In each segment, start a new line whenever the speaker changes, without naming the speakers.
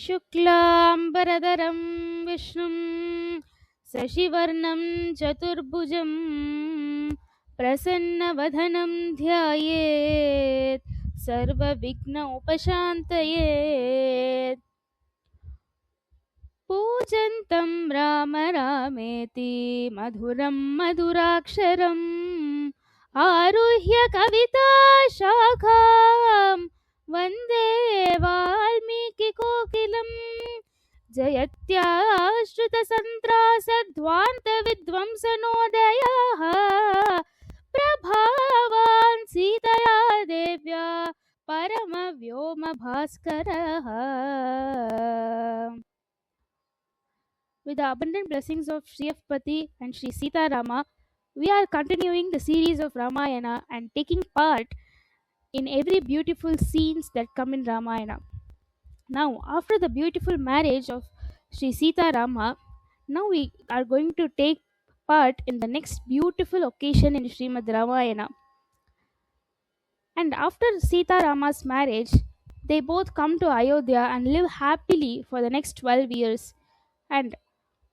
शुक्लाम्बरधरं विष्णुं शशिवर्णं चतुर्भुजं प्रसन्नवदनं ध्यायेत् सर्वविघ्न उपशान्तये। पूजन्तं राम रामेति मधुरं मधुराक्षरम् आरुह्य कविता शाखां वन्दे वाल्मीकिकोकिलम् जयत्याश्रितसन्त्रासध्वान्तविध्वंसनोदयः प्रभावान् सीतया देव्या परमव्योमभास्करः। With the abundant blessings of Sri Pati and Sri Sita Rama, we are continuing the series of Ramayana and taking part in every beautiful scenes that come in Ramayana. Now, after the beautiful marriage of Sri Sita Rama, now we are going to take part in the next beautiful occasion in Srimad Ramayana. And after Sita Rama's marriage, they both come to Ayodhya and live happily for the next 12 years. And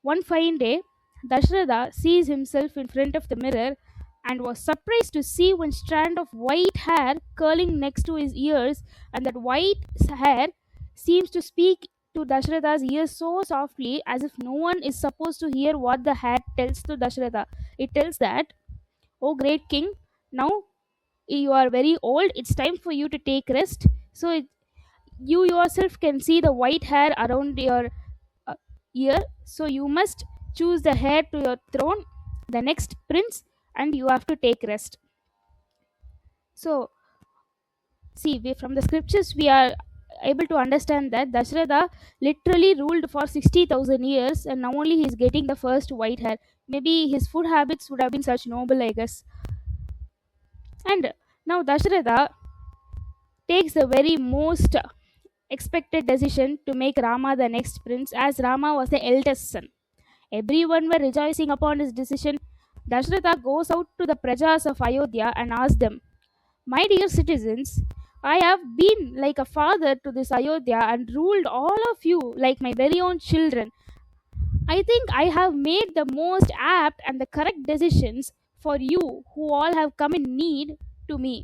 one fine day, Dashratha sees himself in front of the mirror and was surprised to see one strand of white hair curling next to his ears, and that white hair seems to speak to Dashratha's ears so softly as if no one is supposed to hear what the hair tells to Dashratha. It tells that, "Oh great king, now you are very old, it's time for you to take rest." You yourself can see the white hair around your uh, ear, so you must choose the heir to your throne, the next prince, and you have to take rest. So, see, from the scriptures, we are able to understand that Dashratha literally ruled for 60,000 years, and now only he is getting the first white hair. Maybe his food habits would have been such noble, I guess. And now Dashratha takes the very most expected decision to make Rama the next prince, as Rama was the eldest son. Everyone were rejoicing upon his decision. Dashratha goes out to the prajas of Ayodhya and asks them, "My dear citizens, I have been like a father to this Ayodhya and ruled all of you like my very own children. I think I have made the most apt and the correct decisions for you who all have come in need to me.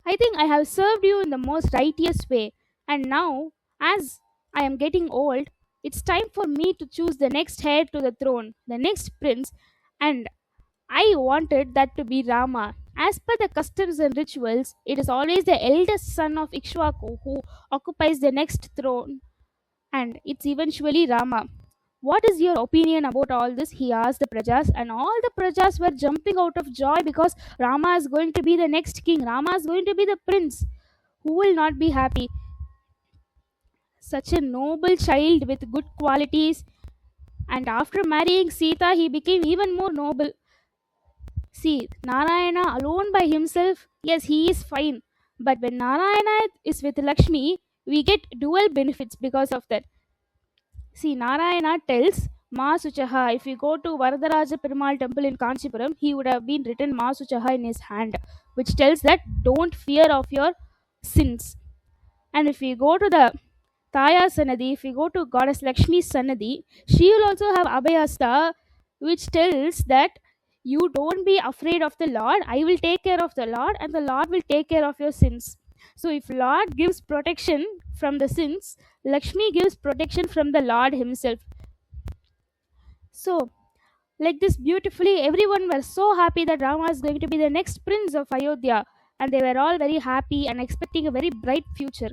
I think I have served you in the most righteous way, and now, as I am getting old, it's time for me to choose the next heir to the throne, the next prince, and I wanted that to be Rama. As per the customs and rituals, it is always the eldest son of Ikshvaku who occupies the next throne, and it's eventually Rama. What is your opinion about all this?" He asked the prajas, and all the prajas were jumping out of joy because Rama is going to be the next king, Rama is going to be the prince. Who will not be happy? Such a noble child with good qualities, and after marrying Sita, he became even more noble. See, Narayana alone by himself, yes, he is fine. But when Narayana is with Lakshmi, we get dual benefits because of that. See, Narayana tells Ma Suchaha. If you go to Varadaraja Perumal temple in Kanchipuram, he would have been written Ma Suchaha in his hand, which tells that don't fear of your sins. And if we go to the Taya Sanadi, if we go to Goddess Lakshmi's Sanadi, she will also have Abhayasta, which tells that you don't be afraid of the Lord. I will take care of the Lord, and the Lord will take care of your sins. So if Lord gives protection from the sins, Lakshmi gives protection from the Lord himself. So, like this beautifully, everyone was so happy that Rama is going to be the next prince of Ayodhya, and they were all very happy and expecting a very bright future.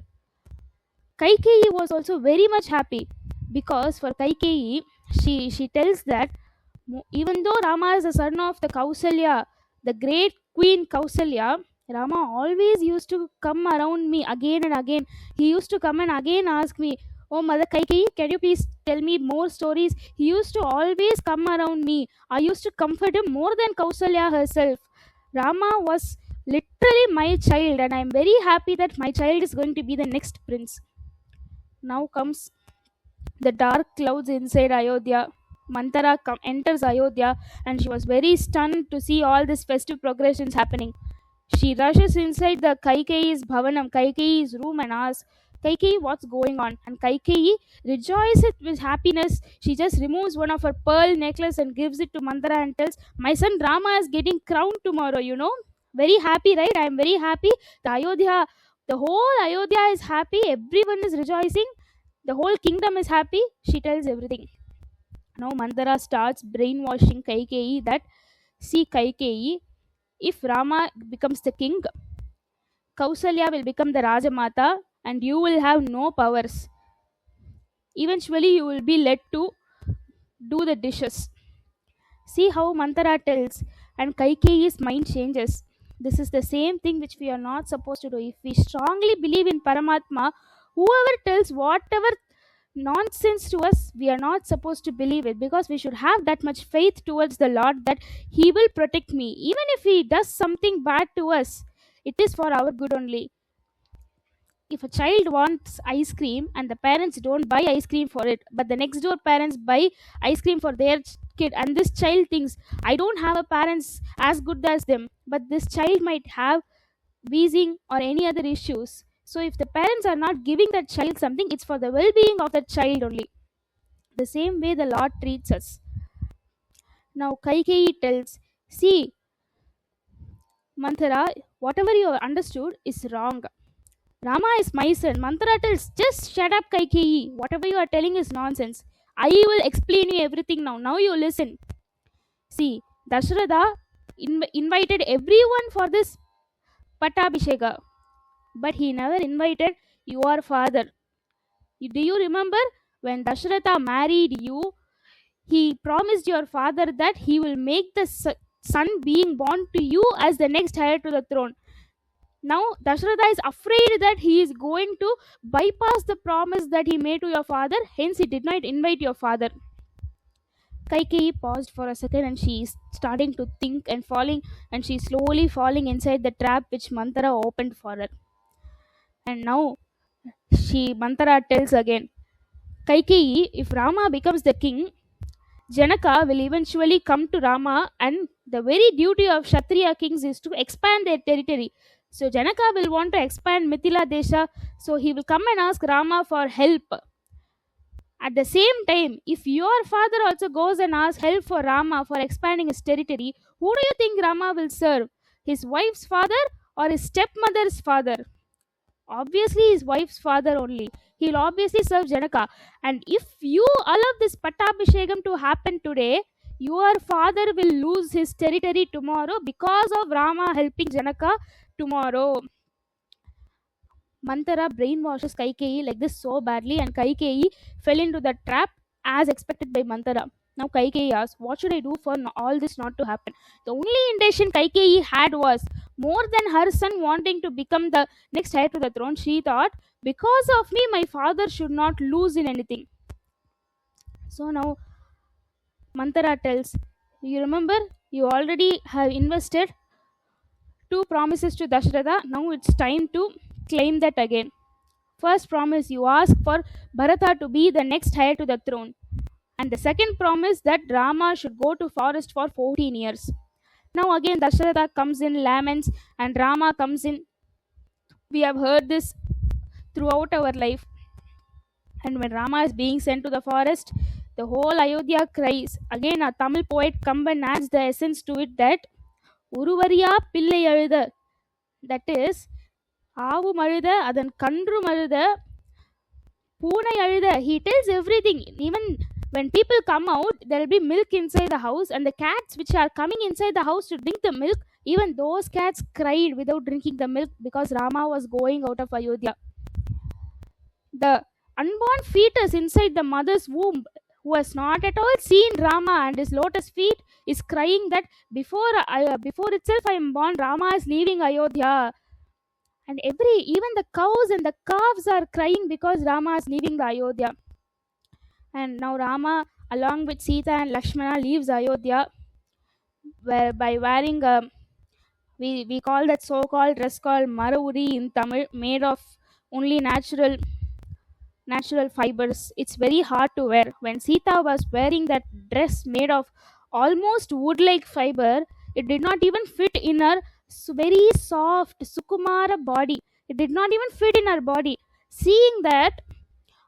Kaikeyi was also very much happy because for Kaikeyi, she tells that even though Rama is the son of the Kausalya, the great queen Kausalya, Rama always used to come around me again and again. He used to come and again ask me, "Oh, Mother Kaikeyi, can you please tell me more stories?" He used to always come around me. I used to comfort him more than Kausalya herself. Rama was literally my child, and I am very happy that my child is going to be the next prince. Now comes the dark clouds inside Ayodhya. Mantara enters Ayodhya, and she was very stunned to see all these festive progressions happening. She rushes inside the Kaikeyi's Bhavanam, Kaikeyi's room, and asks, Kaikeyi, what's going on? And Kaikeyi rejoices with happiness. She just removes one of her pearl necklace and gives it to Mandara and tells, "My son Rama is getting crowned tomorrow. Very happy, right? I am very happy. The Ayodhya, the whole Ayodhya is happy. Everyone is rejoicing. The whole kingdom is happy." She tells everything. Now Mandara starts brainwashing Kaikeyi that, "See, Kaikeyi, if Rama becomes the king, Kausalya will become the Rajamata and you will have no powers. Eventually, you will be led to do the dishes." See how Mantara tells, and Kaikeyi's mind changes. This is the same thing which we are not supposed to do. If we strongly believe in Paramatma, whoever tells whatever nonsense to us, we are not supposed to believe it, because we should have that much faith towards the Lord that He will protect me. Even if He does something bad to us, it is for our good only. If a child wants ice cream and the parents don't buy ice cream for it, but the next door parents buy ice cream for their kid, and this child thinks, "I don't have a parents as good as them," but this child might have wheezing or any other issues. So if the parents are not giving that child something, it's for the well-being of that child only. The same way the Lord treats us. Now Kaikeyi tells, "See, Manthara, whatever you have understood is wrong. Rama is my son." Manthara tells, "Just shut up, Kaikeyi. Whatever you are telling is nonsense. I will explain you everything now. Now you listen. See, Dashratha invited everyone for this Pattabhisheka, but he never invited your father. Do you remember when Dashratha married you? He promised your father that he will make the son being born to you as the next heir to the throne. Now Dashratha is afraid that he is going to bypass the promise that he made to your father, hence he did not invite your father." Kaikeyi paused for a second and she is starting to think and falling, and she is slowly falling inside the trap which Mantara opened for her. And now Mantara tells again, "Kaikeyi, if Rama becomes the king, Janaka will eventually come to Rama, and the very duty of Kshatriya kings is to expand their territory. So Janaka will want to expand Mithila Desha, so he will come and ask Rama for help. At the same time, if your father also goes and asks help for Rama for expanding his territory, who do you think Rama will serve? His wife's father or his stepmother's father? Obviously his wife's father only. He'll obviously serve Janaka. And if you allow this Pattabhishekam to happen today, your father will lose his territory tomorrow because of Rama helping Janaka tomorrow." Mantara brainwashes Kaikeyi like this so badly, and Kaikeyi fell into the trap as expected by Mantara. Now Kaikeyi asks, "What should I do for all this not to happen?" The only intention Kaikeyi had was more than her son wanting to become the next heir to the throne. She thought, "Because of me, my father should not lose in anything." So now Mantara tells, "You remember, you already have invested two promises to Dashratha. Now it's time to claim that again. First promise, you ask for Bharata to be the next heir to the throne. And the second promise, that Rama should go to forest for 14 years. Now again Dasharatha comes in, laments, and Rama comes in. We have heard this throughout our life. And when Rama is being sent to the forest, the whole Ayodhya cries. Again a Tamil poet comes and adds the essence to it, that Uruvariya Pillai Aluda. That is, Avu Maluda, Adan Kandru Maluda, Poonai Aluda. He tells everything. Even when people come out, there will be milk inside the house, and the cats which are coming inside the house to drink the milk, even those cats cried without drinking the milk because Rama was going out of Ayodhya. The unborn fetus inside the mother's womb, who has not at all seen Rama and his lotus feet, is crying that before itself I am born, Rama is leaving Ayodhya. And even the cows and the calves are crying because Rama is leaving the Ayodhya. And now Rama, along with Sita and Lakshmana, leaves Ayodhya by wearing we call that so-called dress called Maravudi in Tamil, made of only natural fibers. It's very hard to wear. When Sita was wearing that dress made of almost wood-like fiber, it did not even fit in her very soft Sukumara body. It did not even fit in her body. Seeing that,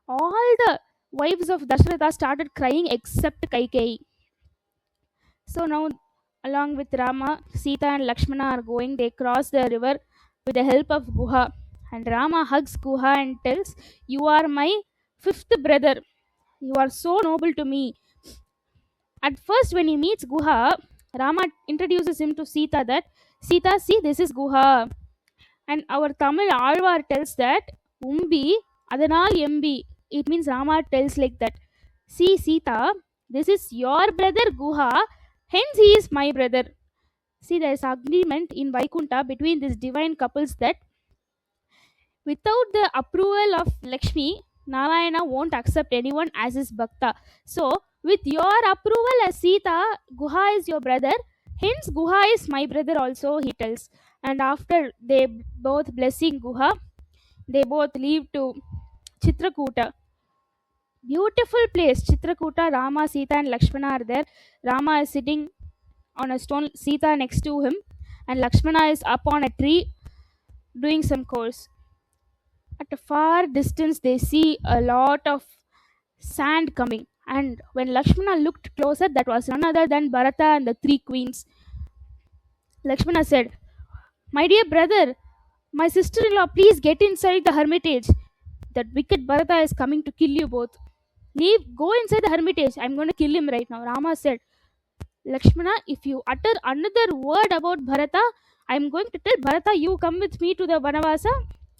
all the wives of Dasharatha started crying except Kaikeyi. So now, along with Rama, Sita and Lakshmana are going. They cross the river with the help of Guha. And Rama hugs Guha and tells, "You are my fifth brother. You are so noble to me." At first, when he meets Guha, Rama introduces him to Sita that, "Sita, see, this is Guha." And our Tamil Alvar tells that, "Umbi, Adanal Embi." It means Rama tells like that. "See, Sita, this is your brother Guha, hence he is my brother." See, there is agreement in Vaikunta between these divine couples that without the approval of Lakshmi, Narayana won't accept anyone as his bhakta. So, with your approval as Sita, Guha is your brother, hence Guha is my brother also, he tells. And after they both blessing Guha, they both leave to Chitrakuta. Beautiful place, Chitrakuta. Rama, Sita, and Lakshmana are there. Rama is sitting on a stone, Sita next to him, and Lakshmana is up on a tree doing some course. At a far distance, they see a lot of sand coming. And when Lakshmana looked closer, that was none other than Bharata and the three queens. Lakshmana said, "My dear brother, my sister in law, please get inside the hermitage. That wicked Bharata is coming to kill you both. Leave, go inside the hermitage. I'm going to kill him right now." Rama said, "Lakshmana, if you utter another word about Bharata, I'm going to tell Bharata, you come with me to the Vanavasa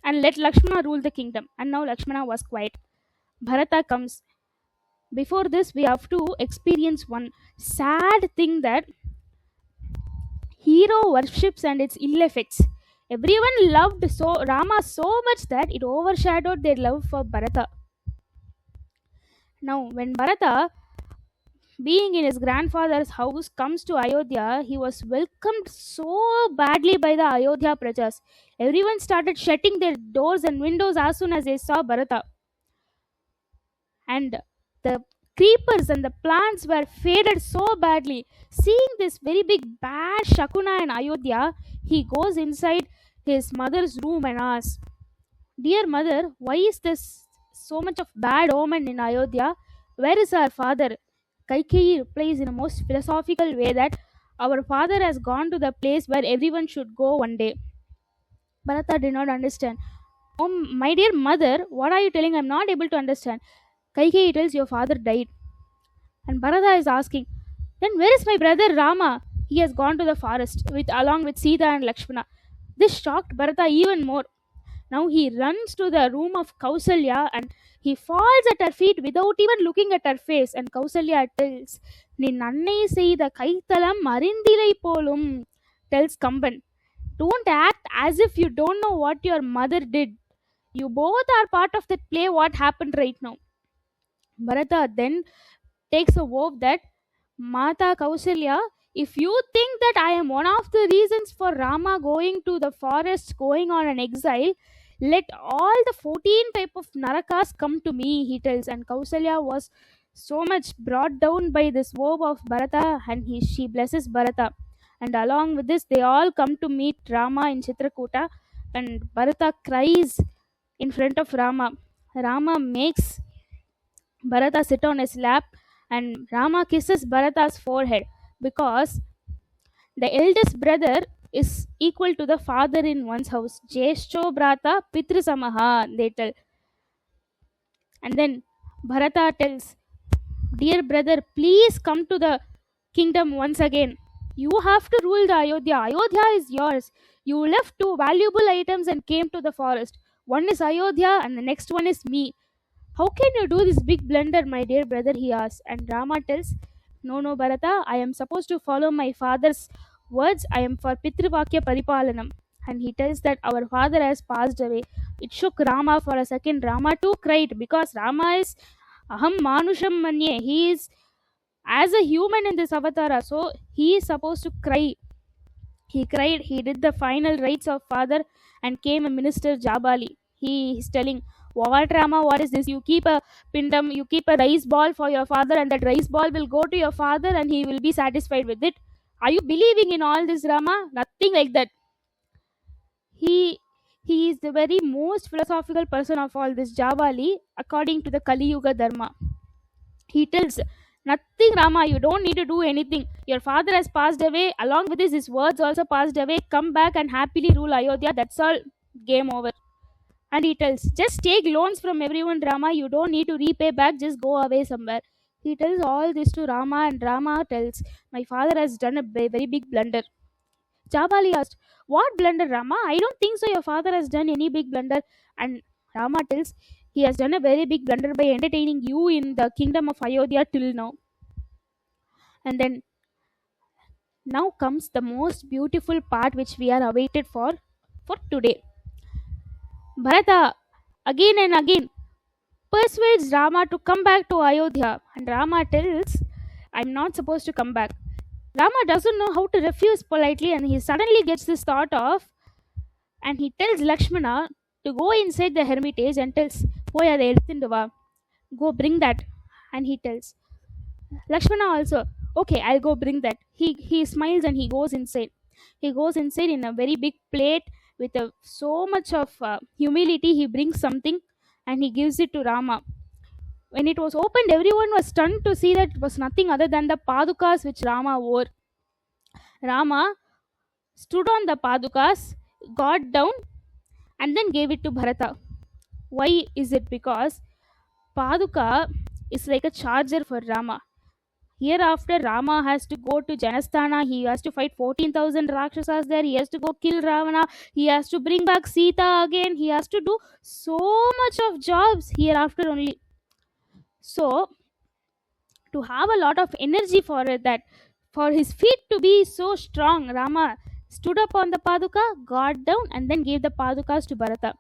and let Lakshmana rule the kingdom." And now Lakshmana was quiet. Bharata comes. Before this, we have to experience one sad thing that hero worships and its ill effects. Everyone loved Rama so much that it overshadowed their love for Bharata. Now, when Bharata, being in his grandfather's house, comes to Ayodhya, he was welcomed so badly by the Ayodhya Prajas. Everyone started shutting their doors and windows as soon as they saw Bharata. And the creepers and the plants were faded so badly. Seeing this very big bad Shakuna in Ayodhya, he goes inside his mother's room and asks, "Dear mother, why is this so much of bad omen in Ayodhya? Where is our father?" Kaikeyi replies in a most philosophical way that our father has gone to the place where everyone should go one day. Bharata did not understand. "Oh, my dear mother, what are you telling? I'm not able to understand." Kaikeyi tells, "Your father died." And Bharata is asking, "Then where is my brother Rama?" "He has gone to the forest with along with Sita and Lakshmana." This shocked Bharata even more. Now he runs to the room of Kausalya and he falls at her feet without even looking at her face. And Kausalya tells, "Ni nannai seida kaithalam arindilai polum," tells Kamban. "Don't act as if you don't know what your mother did. You both are part of that play what happened right now." Bharata then takes a vow that, "Mata Kausalya, if you think that I am one of the reasons for Rama going to the forest, going on an exile, let all the 14 type of narakas come to me," he tells. And Kausalya was so much brought down by this vow of Bharata, and she blesses Bharata. And along with this, they all come to meet Rama in Chitrakuta, and Bharata cries in front of Rama. Rama makes Bharata sit on his lap, and Rama kisses Bharata's forehead because the eldest brother is equal to the father in one's house. Jeshcho Brata Pitru Samaha, they tell. And then Bharata tells, "Dear brother, please come to the kingdom once again. You have to rule the Ayodhya. Ayodhya is yours. You left two valuable items and came to the forest. One is Ayodhya and the next one is me. How can you do this big blunder, my dear brother?" he asks. And Rama tells, "No, no, Bharata, I am supposed to follow my father's words. I am for Pitrivakya Paripalanam." And he tells that our father has passed away. It shook Rama for a second. Rama too cried because Rama is Aham Manusham Manye. He is as a human in this avatara, so he is supposed to cry. He cried, he did the final rites of father and came a minister Jabali. He is telling, "What Rama, what is this? You keep a pindam, you keep a rice ball for your father, and that rice ball will go to your father and he will be satisfied with it. Are you believing in all this, Rama?" Nothing like that. He He is the very most philosophical person of all this Javali, according to the Kali Yuga Dharma. He tells, nothing, Rama, you don't need to do anything. Your father has passed away, along with his words also passed away. Come back and happily rule Ayodhya. That's all. Game over. And he tells, just take loans from everyone, Rama. You don't need to repay back, just go away somewhere. He tells all this to Rama, and Rama tells, my father has done a very big blunder. Jabali asked, what blunder, Rama? I don't think so. Your father has done any big blunder. And Rama tells, he has done a very big blunder by entertaining you in the kingdom of Ayodhya till now. And then now comes the most beautiful part which we are awaited for today. Bharata again and again persuades Rama to come back to Ayodhya, and Rama tells, I'm not supposed to come back. Rama doesn't know how to refuse politely, and he suddenly gets this thought of, and he tells Lakshmana to go inside the hermitage and tells, Poya the Eduthindu, go bring that. And he tells Lakshmana also, okay, I'll go bring that. He smiles and he goes inside. He goes inside in a very big plate with so much of humility. He brings something and he gives it to Rama. When it was opened, everyone was stunned to see that it was nothing other than the padukas which Rama wore. Rama stood on the padukas, got down, and then gave it to Bharata. Why is it? Because paduka is like a charger for Rama. Hereafter, Rama has to go to Janasthana. He has to fight 14,000 Rakshasas there. He has to go kill Ravana. He has to bring back Sita again. He has to do so much of jobs hereafter only. So, to have a lot of energy for it, that for his feet to be so strong, Rama stood up on the Paduka, got down, and then gave the Padukas to Bharata.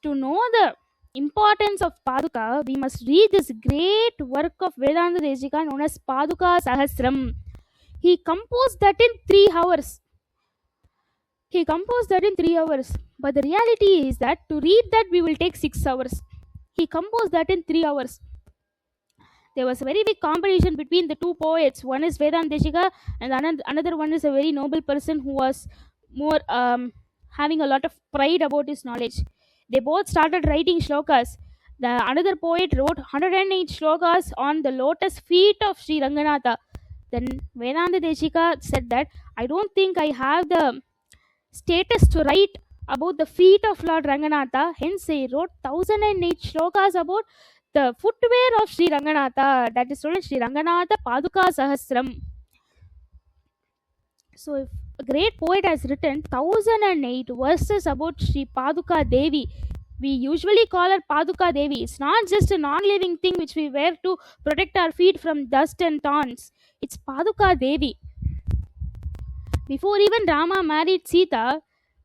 To know the importance of Paduka, we must read this great work of Vedanta Deshika known as Paduka Sahasram. He composed that in 3 hours. He composed that in 3 hours. But the reality is that to read that we will take 6 hours. He composed that in 3 hours. There was a very big competition between the two poets. One is Vedanta Deshika, and another one is a very noble person who was more having a lot of pride about his knowledge. They both started writing shlokas. The another poet wrote 108 shlokas on the lotus feet of Sri Ranganatha. Then Vedanta Deshika said that I don't think I have the status to write about the feet of Lord Ranganatha. Hence, I wrote 1008 shlokas about the footwear of Sri Ranganatha. That is known as Sri Ranganatha Paduka Sahasram. So, if a great poet has written 1008 verses about Sri Paduka Devi, we usually call her Paduka Devi. It's not just a non living thing which we wear to protect our feet from dust and thorns. It's Paduka Devi. Before even Rama married Sita,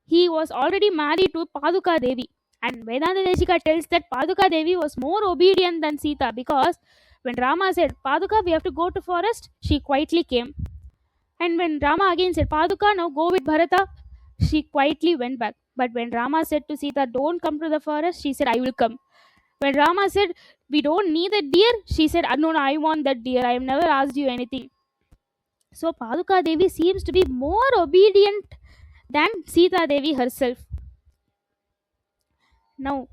he was already married to Paduka Devi. And Vedanta Deshika tells that Paduka Devi was more obedient than Sita, because when Rama said, Paduka, we have to go to forest, she quietly came. And when Rama again said, Paduka, now go with Bharata, she quietly went back. But when Rama said to Sita, don't come to the forest, she said, I will come. When Rama said, we don't need a deer, she said, no, I want that deer. I have never asked you anything. So Paduka Devi seems to be more obedient than Sita Devi herself. Now,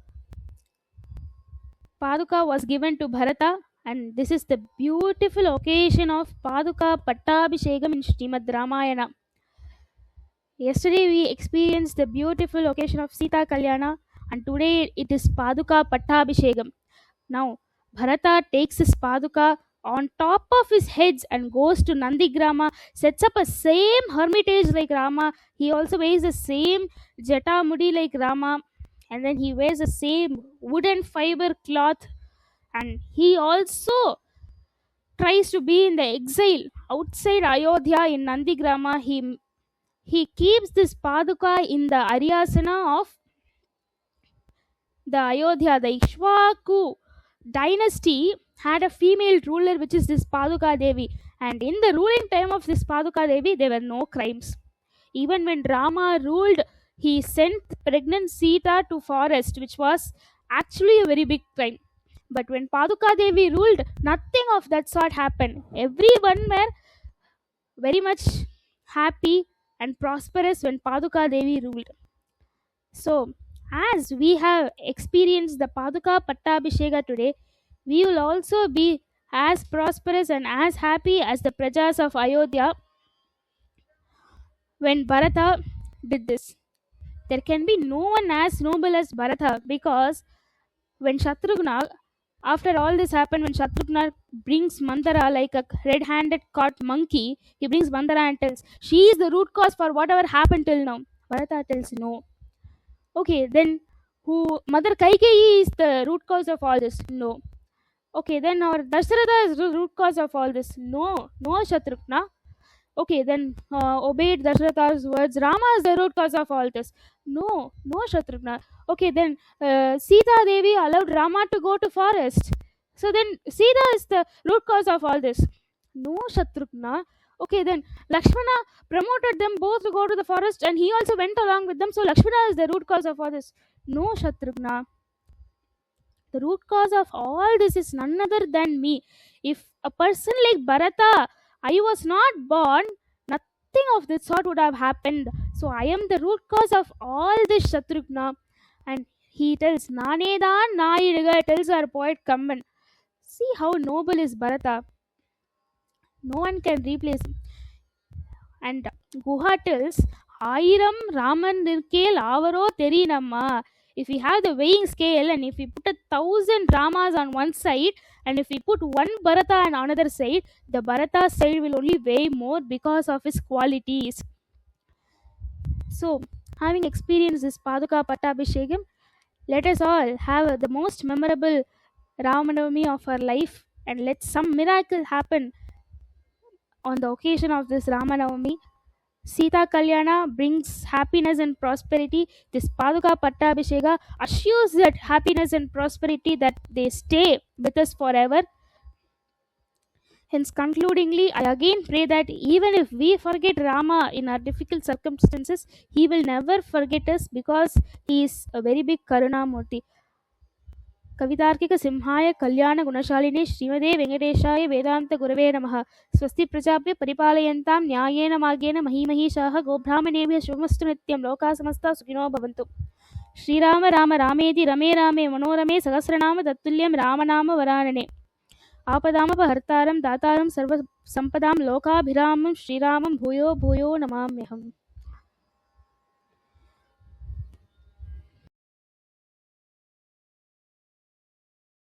Paduka was given to Bharata, and this is the beautiful occasion of Paduka Pattabhishekam in Srimad Ramayana. Yesterday we experienced the beautiful occasion of Sita Kalyana, and today it is Paduka Pattabhishekam. Now, Bharata takes his Paduka on top of his heads and goes to Nandigrama, sets up a same hermitage like Rama. He also wears the same Jata Mudi like Rama, and then he wears the same wooden fiber cloth, and he also tries to be in the exile outside Ayodhya in Nandigrama. He keeps this Paduka in the Aryasana of the Ayodhya. The Ikshvaku dynasty had a female ruler, which is this Paduka Devi, and in the ruling time of this Paduka Devi, there were no crimes. Even when Rama ruled, he sent pregnant Sita to forest, which was actually a very big crime. But when Paduka Devi ruled, nothing of that sort happened. Everyone were very much happy and prosperous when Paduka Devi ruled. So, as we have experienced the Paduka Pattabhisheka today, we will also be as prosperous and as happy as the Prajas of Ayodhya when Bharata did this. There can be no one as noble as Bharata, because when Shatrughna, after all this happened, when Shatrughna brings Mandara like a red handed caught monkey, he brings Mandara and tells, she is the root cause for whatever happened till now. Bharata tells, no. Okay, then who Mother Kaikeyi is the root cause of all this? No. Okay, then our Dasharatha is the root cause of all this? No. No, Shatrughna. Okay, then obeyed Dasharatha's words. Rama is the root cause of all this. No, no, Shatrughna. Okay, then Sita Devi allowed Rama to go to forest. So then Sita is the root cause of all this. No, Shatrughna. Okay, then Lakshmana promoted them both to go to the forest and he also went along with them. So Lakshmana is the root cause of all this. No, Shatrughna. The root cause of all this is none other than me. If a person like Bharata, I was not born, nothing of this sort would have happened. So I am the root cause of all this, Shatrughna. And he tells, Nanedan Naiduga, tells our poet Kamban. See how noble is Bharata. No one can replace him. And Guha tells, Airam Raman Nirkel Avaro Terinamma. If we have the weighing scale and if we put 1,000 Ramas on one side and if we put one Bharata on another side, the Bharata side will only weigh more because of his qualities. So, having experienced this Paduka Pattabhishekam, let us all have the most memorable Ramanavami of our life and let some miracle happen on the occasion of this Ramanavami. Sita Kalyana brings happiness and prosperity. This Paduka Pattabhisheka assures that happiness and prosperity that they stay with us forever. Hence, concludingly, I again pray that even if we forget Rama in our difficult circumstances, he will never forget us because he is a very big Karunamurti. कवितार्किक सिंहाय कल्याण गुणशालिने श्रीमदे वेंकटेशाय वेदांत गुरवे नमः स्वस्ति प्रजाभ्य परिपालयन्तां न्यायेन मार्गेण महीमहीषाः गोब्राह्मणेभ्यः शुभमस्तु नित्यं लोकाः समस्ताः सुखिनो भवन्तु श्रीराम राम रामेति रमे रामे मनोरमे सहस्रनाम तत्तुल्यं रामनाम वरानने आपदामपहर्तारं दातारं सर्वसम्पदां लोकाभिरामं श्रीरामं भूयो भूयो नमाम्यहम्.